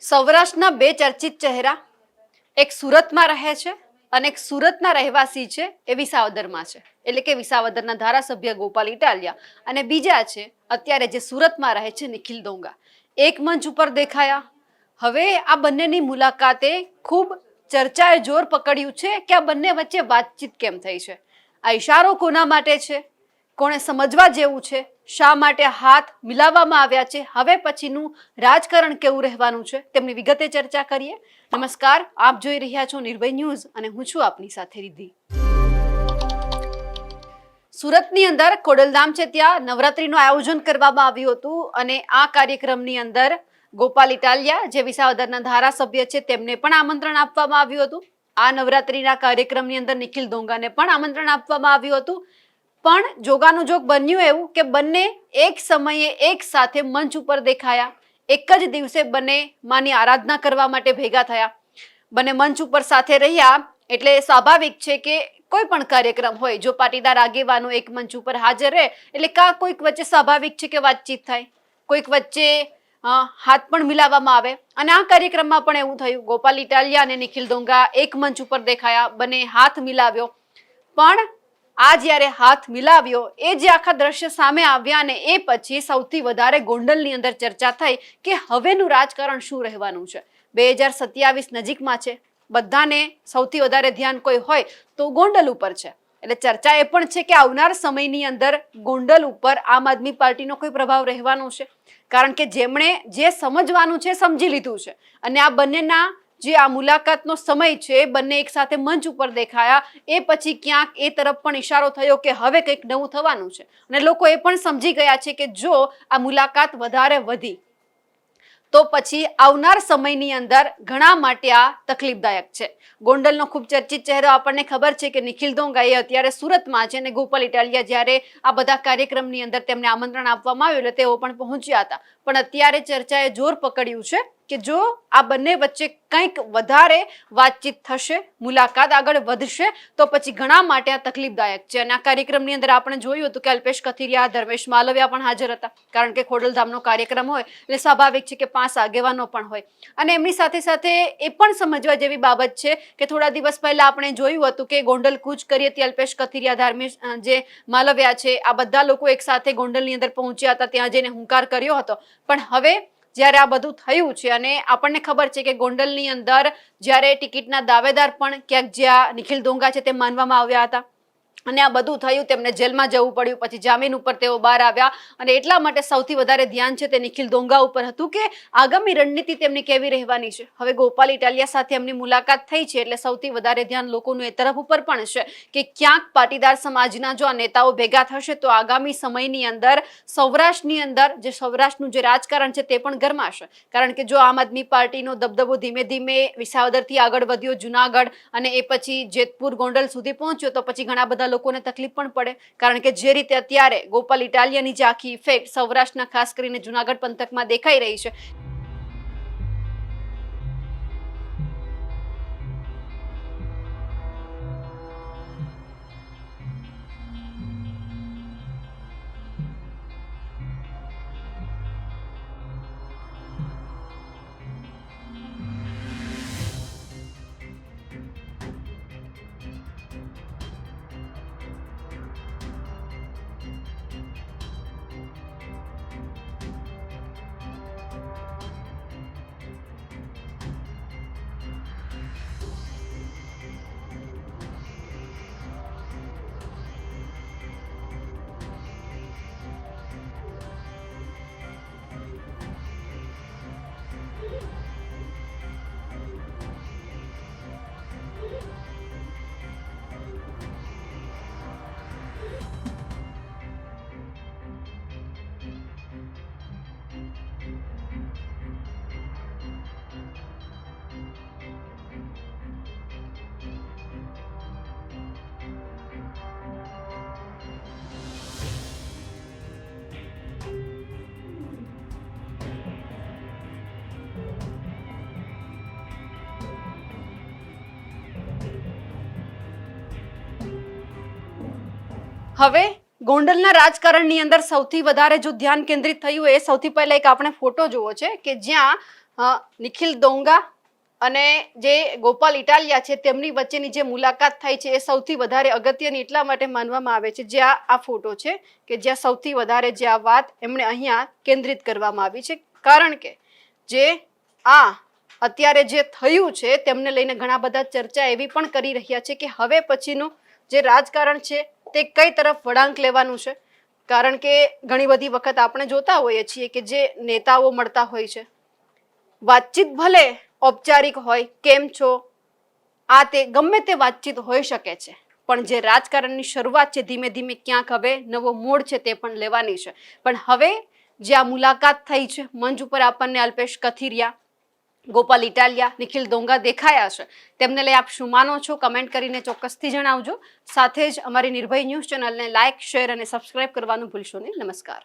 સૌરાષ્ટ્રના બે ચર્ચિત ચહેરા, એક સુરતમાં રહે છે અને એક સુરતના રહેવાસી છે એ વિસાવદરમાં છે, એટલે કે વિસાવદરના ધારાસભ્ય ગોપાલ ઇટાલિયા, અને બીજા છે અત્યારે જે સુરતમાં રહે છે નિખિલ ડોંગા. એક મંચ ઉપર દેખાયા. હવે આ બંનેની મુલાકાતે ખૂબ ચર્ચાએ જોર પકડ્યું છે કે આ બંને વચ્ચે વાતચીત કેમ થઈ છે, આ ઇશારો કોના માટે છે, કોણે સમજવા જેવું છે, શા માટે હાથ મિલાવવામાં આવ્યા છે, હવે પછીનું રાજકારણ કેવું રહેવાનું છે, તેમની વિગતે ચર્ચા કરીએ. નમસ્કાર, આપ જોઈ રહ્યા છો નિર્ભય ન્યૂઝ અને હું છું આપની સાથે રિદ્ધિ. સુરતની અંદર ખોડલધામ છે, ત્યાં નવરાત્રીનું આયોજન કરવામાં આવ્યું હતું અને આ કાર્યક્રમની અંદર ગોપાલ ઇટાલિયા જે વિસાવદરના ધારાસભ્ય છે તેમને પણ આમંત્રણ આપવામાં આવ્યું હતું. આ નવરાત્રીના કાર્યક્રમની અંદર નિખિલ ડોંગાને પણ આમંત્રણ આપવામાં આવ્યું હતું. પણ જોગાનું જોગ બન્યું એવું કે બંને એક સમયે એક સાથે મંચ ઉપર દેખાયા. એક જ દિવસે બંને માની આરાધના કરવા માટે ભેગા થયા. બંને મંચ ઉપર સાથે રહ્યા એટલે સ્વાભાવિક છે કે કોઈ પણ કાર્યક્રમ હોય, જો પાટીદાર આગેવાનો એક મંચ ઉપર હાજર રહે એટલે કોઈક વચ્ચે સ્વાભાવિક છે કે વાતચીત થાય, કોઈક વચ્ચે હાથ પણ મિલાવવામાં આવે. અને આ કાર્યક્રમમાં પણ એવું થયું. ગોપાલ ઇટાલિયા અને નિખિલ ડોંગા એક મંચ ઉપર દેખાયા, બંને હાથ મિલાવ્યો. પણ આ જ્યારે હાથ મિલાવ્યો એ જે આખા દ્રશ્ય સામે આવ્યા ને એ પછી સૌથી વધારે ગોંડલની અંદર ચર્ચા થઈ કે હવેનું રાજકારણ શું રહેવાનું છે. 2027 નજીકમાં છે, બધાને સૌથી વધારે ધ્યાન કોઈ હોય તો ગોંડલ ઉપર છે. એટલે ચર્ચા એ પણ છે કે આવનાર સમયની અંદર ગોંડલ ઉપર આમ આદમી પાર્ટીનો કોઈ પ્રભાવ રહેવાનો છે, કારણ કે જેમણે જે સમજવાનું છે સમજી લીધું છે. અને આ બંનેના જે આ મુલાકાતનો સમય છે, બંને એક સાથે મંચ ઉપર દેખાયા એ પછી ક્યાંક એ તરફ પણ ઇશારો થયો કે હવે કંઈક નવું થવાનું છે. અને લોકો એ પણ સમજી ગયા છે કે જો આ મુલાકાત વધારે વધી તો પછી આવનાર સમયની અંદર ઘણા માટે આ તકલીફદાયક છે. ગોંડલનો ખૂબ ચર્ચિત ચહેરો આપણને ખબર છે કે નિખિલ ડોંગા એ અત્યારે સુરતમાં છે અને ગોપાલ ઇટાલિયા જ્યારે આ બધા કાર્યક્રમની અંદર તેમને આમંત્રણ આપવામાં આવ્યું એટલે તેઓ પણ પહોંચ્યા હતા. પણ અત્યારે ચર્ચાએ જોર પકડ્યું છે કે જો આ બંને વચ્ચે કંઈક વધારે વાતચીત થશે, મુલાકાત આગળ વધશે તો પછી ઘણા માટે આ તકલીફદાયક છે. અને આ કાર્યક્રમની અંદર આપણે જોયું હતું કે અલ્પેશ કથિરિયા, ધર્મેશ માલવિયા પણ હાજર હતા, કારણ કે ખોડલધામનો કાર્યક્રમ હોય એટલે સ્વાભાવિક છે કે 5 આગેવાનો પણ હોય. અને એમની સાથે સાથે એ પણ સમજવા જેવી બાબત છે કે થોડા દિવસ પહેલા આપણે જોયું હતું કે ગોંડલ કૂચ કરી હતી અલ્પેશ કથિરિયા, ધર્મેશ જે માલવિયા છે, આ બધા લોકો એક સાથે ગોંડલની અંદર પહોંચ્યા હતા, ત્યાં જઈને હુંકાર કર્યો હતો. પણ હવે જ્યારે આ બધું થયું છે અને આપણને ખબર છે કે ગોંડલની અંદર જ્યારે ટિકિટના દાવેદાર પણ ક્યાંક જ્યાં નિખિલ ડોંગા છે તે માનવામાં આવ્યા હતા અને આ બધું થયું, તેમને જેલમાં જવું પડ્યું, પછી જામીન ઉપર તેઓ બહાર આવ્યા. અને એટલા માટે સૌથી વધારે ધ્યાન છે તે નિખિલ ડોંગા ઉપર હતું કે આગામી રણનીતિ તેમની કેવી રહેવાની છે. હવે ગોપાલ ઇટાલિયા સાથે એમની મુલાકાત થઈ છે એટલે સૌથી વધારે ધ્યાન લોકોનું એ તરફ ઉપર પણ છે કે ક્યાંક પાટીદાર સમાજના જો આ નેતાઓ ભેગા થશે તો આગામી સમયની અંદર સૌરાષ્ટ્રની અંદર જે સૌરાષ્ટ્રનું જે રાજકારણ છે તે પણ ગરમાશે. કારણ કે જો આમ આદમી પાર્ટીનો દબદબો ધીમે ધીમે વિસાવદરથી આગળ વધ્યો, જુનાગઢ અને એ પછી જેતપુર, ગોંડલ સુધી પહોંચ્યો તો પછી ઘણા બધા લોકોને તકલીફ પણ પડે. કારણ કે જે રીતે અત્યારે ગોપાલ ઇટાલિયાની જે આખી ઇફેક્ટ સૌરાષ્ટ્રના ખાસ કરીને જુનાગઢ પંથકમાં દેખાઈ રહી છે. હવે ગોંડલના રાજકારણની અંદર સૌથી વધારે જો ધ્યાન કેન્દ્રિત થયું એ સૌથી પહેલા એક આપણે ફોટો જોવો છે કે જ્યાં નિખિલ ડોંગા અને જે ગોપાલ ઇટાલિયા છે તેમની વચ્ચેની જે મુલાકાત થઈ છે એ સૌથી વધારે અગત્યની એટલા માટે માનવામાં આવે છે, જે આ ફોટો છે કે જ્યાં સૌથી વધારે જે આ વાત એમણે અહીંયા કેન્દ્રિત કરવામાં આવી છે. કારણ કે જે અત્યારે જે થયું છે તેમને લઈને ઘણા બધા ચર્ચા એવી પણ કરી રહ્યા છે કે હવે પછીનું જે રાજકારણ છે તે કઈ તરફ વળાંક લેવાનું છે. કારણ કે ઘણી બધી વખત આપણે જોતા હોઈએ છીએ કે જે નેતાઓ મળતા હોય છે, વાતચીત ભલે ઔપચારિક હોય, કેમ છો, તે ગમે તે વાતચીત હોઈ શકે છે, પણ જે રાજકારણની શરૂઆત છે ધીમે ધીમે ક્યાંક હવે નવો મોડ છે તે પણ લેવાની છે. પણ હવે જે આ મુલાકાત થઈ છે, મંચ ઉપર આપણને અલ્પેશ કથિરિયા, ગોપાલ ઇટાલિયા, નિખિલ ડોંગા દેખાયા છે. તેમને લઈ આપ શું માનો છો? કમેન્ટ કરીને ચોક્કસથી જણાવજો. સાથે જ અમારી નિર્ભય ન્યૂઝ ચેનલને લાઇક, શેર અને સબસ્ક્રાઇબ કરવાનું ભૂલશો નહીં. નમસ્કાર.